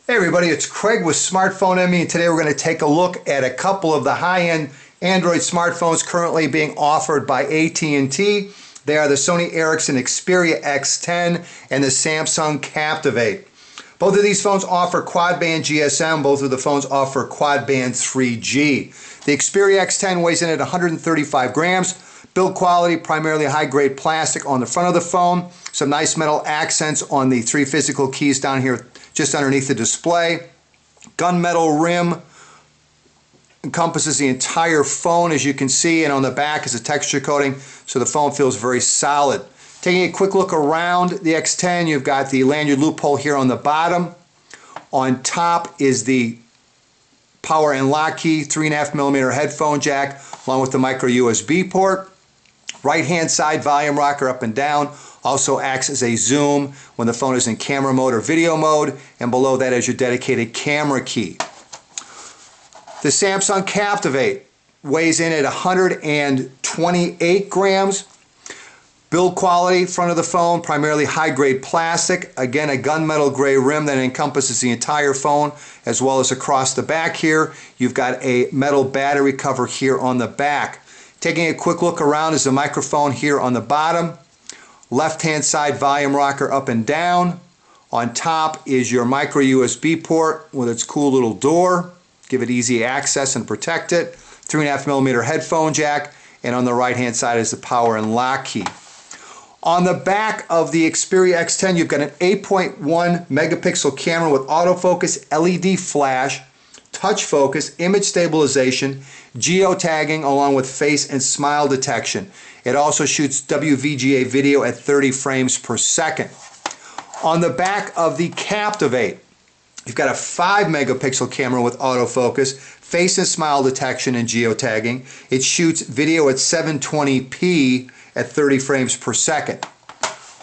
Hey everybody, it's Craig with Smartphone Envy, and today we're going to take a look at a couple of the high-end Android smartphones currently being offered by AT&T. They are the Sony Ericsson Xperia X10 and the Samsung Captivate. Both of these phones offer quad-band GSM. Both of the phones offer quad-band 3G. The Xperia X10 weighs in at 135 grams. Build quality, primarily high-grade plastic on the front of the phone. Some nice metal accents on the three physical keys down here just underneath the display. Gunmetal rim encompasses the entire phone, as you can see, and on the back is a texture coating, so the phone feels very solid. Taking a quick look around the X10, you've got the lanyard loophole here on the bottom. On top is the power and lock key, 3.5mm headphone jack, along with the micro USB port. Right-hand side volume rocker up and down. Also acts as a zoom when the phone is in camera mode or video mode, and below that is your dedicated camera key. The Samsung Captivate weighs in at 128 grams. Build quality, front of the phone, primarily high-grade plastic. Again, a gunmetal gray rim that encompasses the entire phone, as well as across the back here. You've got a metal battery cover here on the back. Taking a quick look around is the microphone here on the bottom. Left-hand side volume rocker up and down. On top is your micro USB port with its cool little door. Give it easy access and protect it. 3.5mm headphone jack. And on the right-hand side is the power and lock key. On the back of the Xperia X10, you've got an 8.1 megapixel camera with autofocus, LED flash, touch focus, image stabilization, geotagging, along with face and smile detection. It also shoots WVGA video at 30 frames per second. On the back of the Captivate, you've got a 5 megapixel camera with autofocus, face and smile detection, and geotagging. It shoots video at 720p at 30 frames per second.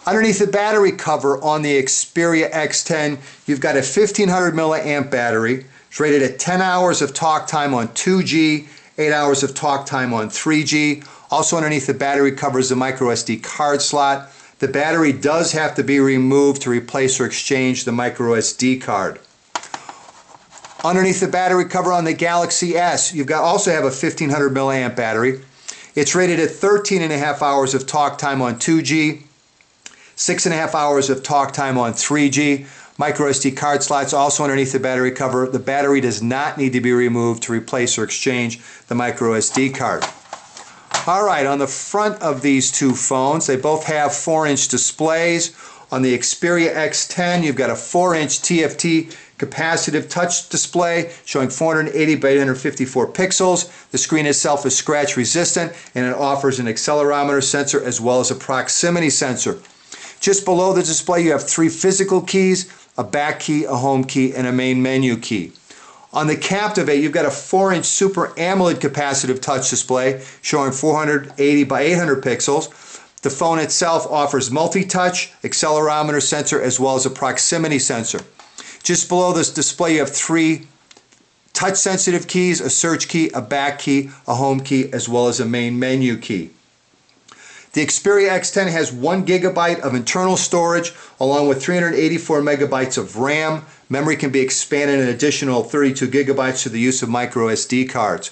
Underneath the battery cover on the Xperia X10, you've got a 1500 milliamp battery. It's rated at 10 hours of talk time on 2G, 8 hours of talk time on 3G. Also underneath the battery cover is the micro SD card slot. The battery does have to be removed to replace or exchange the micro SD card. Underneath the battery cover on the Galaxy S, you've got also have a 1500 milliamp battery. It's rated at 13.5 hours of talk time on 2G, 6.5 hours of talk time on 3G. Micro SD card slots also underneath the battery cover. The battery does not need to be removed to replace or exchange the micro SD card. Alright, on the front of these two phones, they both have 4-inch displays. On the Xperia X10, you've got a 4-inch TFT capacitive touch display showing 480 by 854 pixels. The screen itself is scratch resistant, and it offers an accelerometer sensor as well as a proximity sensor. Just below the display, you have 3 physical keys, a back key, a home key, and a main menu key. On the Captivate, you've got a 4-inch Super AMOLED capacitive touch display showing 480 by 800 pixels. The phone itself offers multi-touch, accelerometer sensor, as well as a proximity sensor. Just below this display, you have 3 touch-sensitive keys, a search key, a back key, a home key, as well as a main menu key. The Xperia X10 has 1 GB of internal storage along with 384 megabytes of RAM. Memory can be expanded an additional 32 gigabytes through the use of micro SD cards.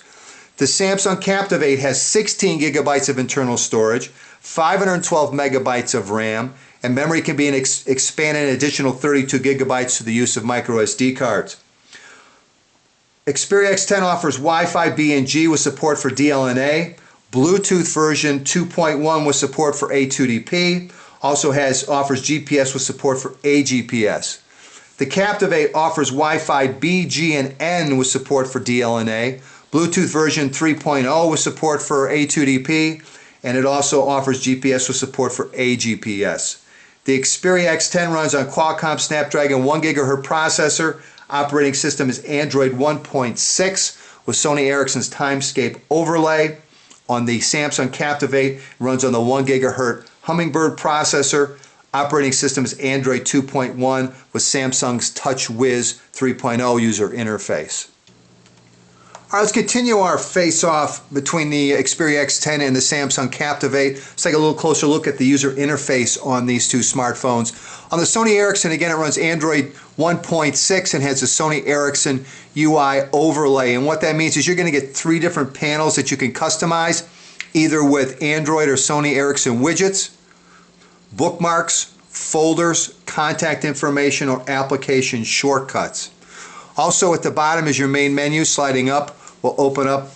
The Samsung Captivate has 16 gigabytes of internal storage, 512 megabytes of RAM, and memory can be expanded an additional 32 gigabytes through the use of micro SD cards. Xperia X10 offers Wi-Fi B and G with support for DLNA. Bluetooth version 2.1 with support for A2DP. Also offers GPS with support for AGPS. The Captivate offers Wi-Fi B, G, and N with support for DLNA. Bluetooth version 3.0 with support for A2DP. And it also offers GPS with support for AGPS. The Xperia X10 runs on Qualcomm Snapdragon 1 GHz processor. Operating system is Android 1.6 with Sony Ericsson's Timescape overlay. On the Samsung Captivate, it runs on the 1 GHz Hummingbird processor. Operating system is Android 2.1 with Samsung's TouchWiz 3.0 user interface. All right, let's continue our face-off between the Xperia X10 and the Samsung Captivate. Let's take a little closer look at the user interface on these two smartphones. On the Sony Ericsson, again, it runs Android 1.6 and has a Sony Ericsson UI overlay. And what that means is you're going to get 3 different panels that you can customize, either with Android or Sony Ericsson widgets, bookmarks, folders, contact information, or application shortcuts. Also at the bottom is your main menu. Sliding up will open up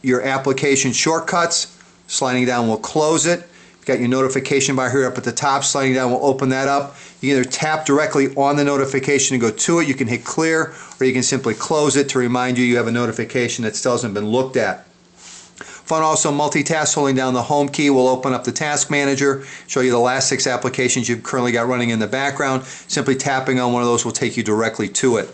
your application shortcuts. Sliding down will close it. You've got your notification bar here up at the top. Sliding down will open that up. You can either tap directly on the notification and go to it. You can hit clear, or you can simply close it to remind you have a notification that still hasn't been looked at. Phone also multitask. Holding down the home key will open up the task manager, show you the last 6 applications you've currently got running in the background. Simply tapping on one of those will take you directly to it.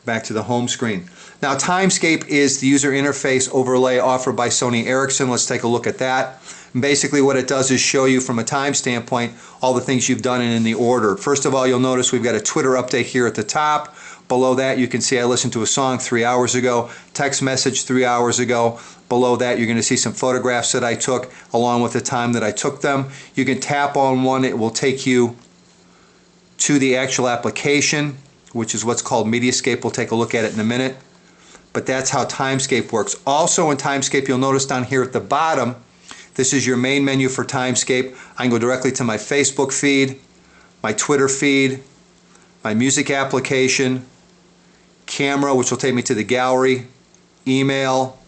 Back to the home screen. Now, Timescape is the user interface overlay offered by Sony Ericsson. Let's take a look at that. And basically what it does is show you from a time standpoint all the things you've done and in the order. First of all, you'll notice we've got a Twitter update here at the top. Below that you can see I listened to a song 3 hours ago, text message 3 hours ago. Below that you're going to see some photographs that I took along with the time that I took them. You can tap on one, it will take you to the actual application, which is what's called Mediascape. We'll take a look at it in a minute. But that's how Timescape works. Also in Timescape, you'll notice down here at the bottom, this is your main menu for Timescape. I can go directly to my Facebook feed, my Twitter feed, my music application, camera, which will take me to the gallery, email,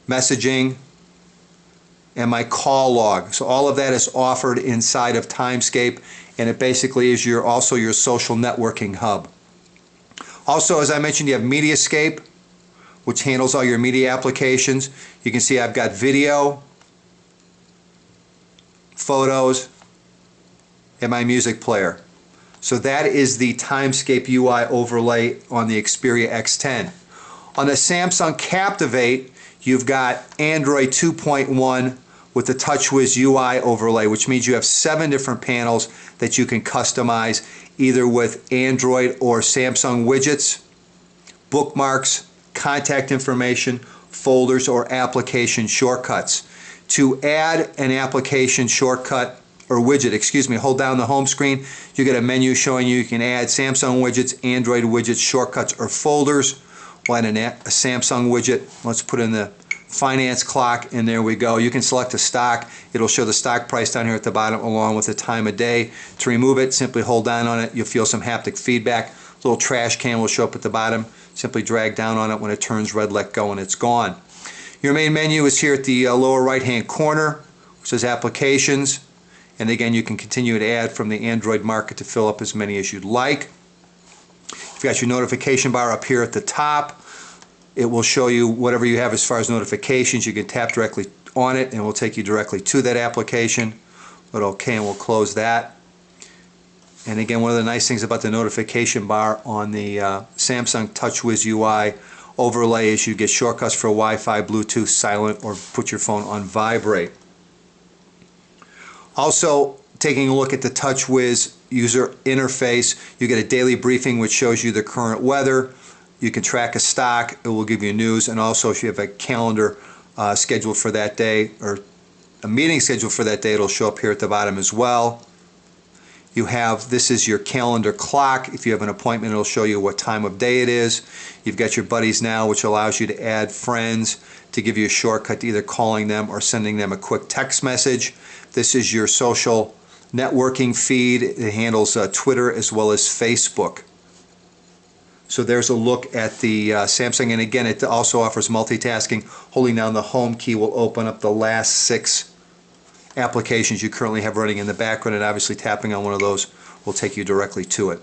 messaging, and my call log. So all of that is offered inside of Timescape, and it basically is also your social networking hub. Also, as I mentioned, you have Mediascape, which handles all your media applications. You can see I've got video, photos, and my music player. So that is the Timescape UI overlay on the Xperia X10. On the Samsung Captivate, you've got Android 2.1 with the TouchWiz UI overlay, which means you have 7 different panels that you can customize either with Android or Samsung widgets, bookmarks, contact information, folders, or application shortcuts. To add an application shortcut or widget, hold down the home screen. You get a menu showing you can add Samsung widgets, Android widgets, shortcuts, or folders. We'll add a Samsung widget. Let's put in the finance clock, and there we go. You can select a stock. It'll show the stock price down here at the bottom along with the time of day. To remove it, simply hold down on it. You'll feel some haptic feedback. A little trash can will show up at the bottom. Simply drag down on it. When it turns red, let go, and it's gone. Your main menu is here at the lower right hand corner, which says applications, and again you can continue to add from the Android market to fill up as many as you'd like. You've got your notification bar up here at the top. It will show you whatever you have as far as notifications. You can tap directly on it and it will take you directly to that application. But okay, and we'll close that. And again, one of the nice things about the notification bar on the Samsung TouchWiz UI overlay is you get shortcuts for Wi-Fi, Bluetooth, silent, or put your phone on vibrate. Also, taking a look at the TouchWiz user interface, you get a daily briefing which shows you the current weather. You can track a stock, it will give you news, and also if you have a calendar scheduled for that day or a meeting scheduled for that day, it'll show up here at the bottom as well. You have, this is your calendar clock. If you have an appointment, it'll show you what time of day it is. You've got your buddies now, which allows you to add friends to give you a shortcut to either calling them or sending them a quick text message. This is your social networking feed. It handles Twitter as well as Facebook. So there's a look at the Samsung, and again it also offers multitasking. Holding down the home key will open up the last 6 applications you currently have running in the background, and obviously tapping on one of those will take you directly to it.